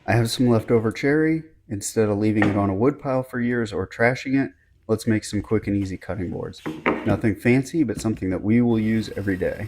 I have some leftover cherry. Instead of leaving it on a wood pile for years or trashing it, let's make some quick and easy cutting boards. Nothing fancy, but something that we will use every day.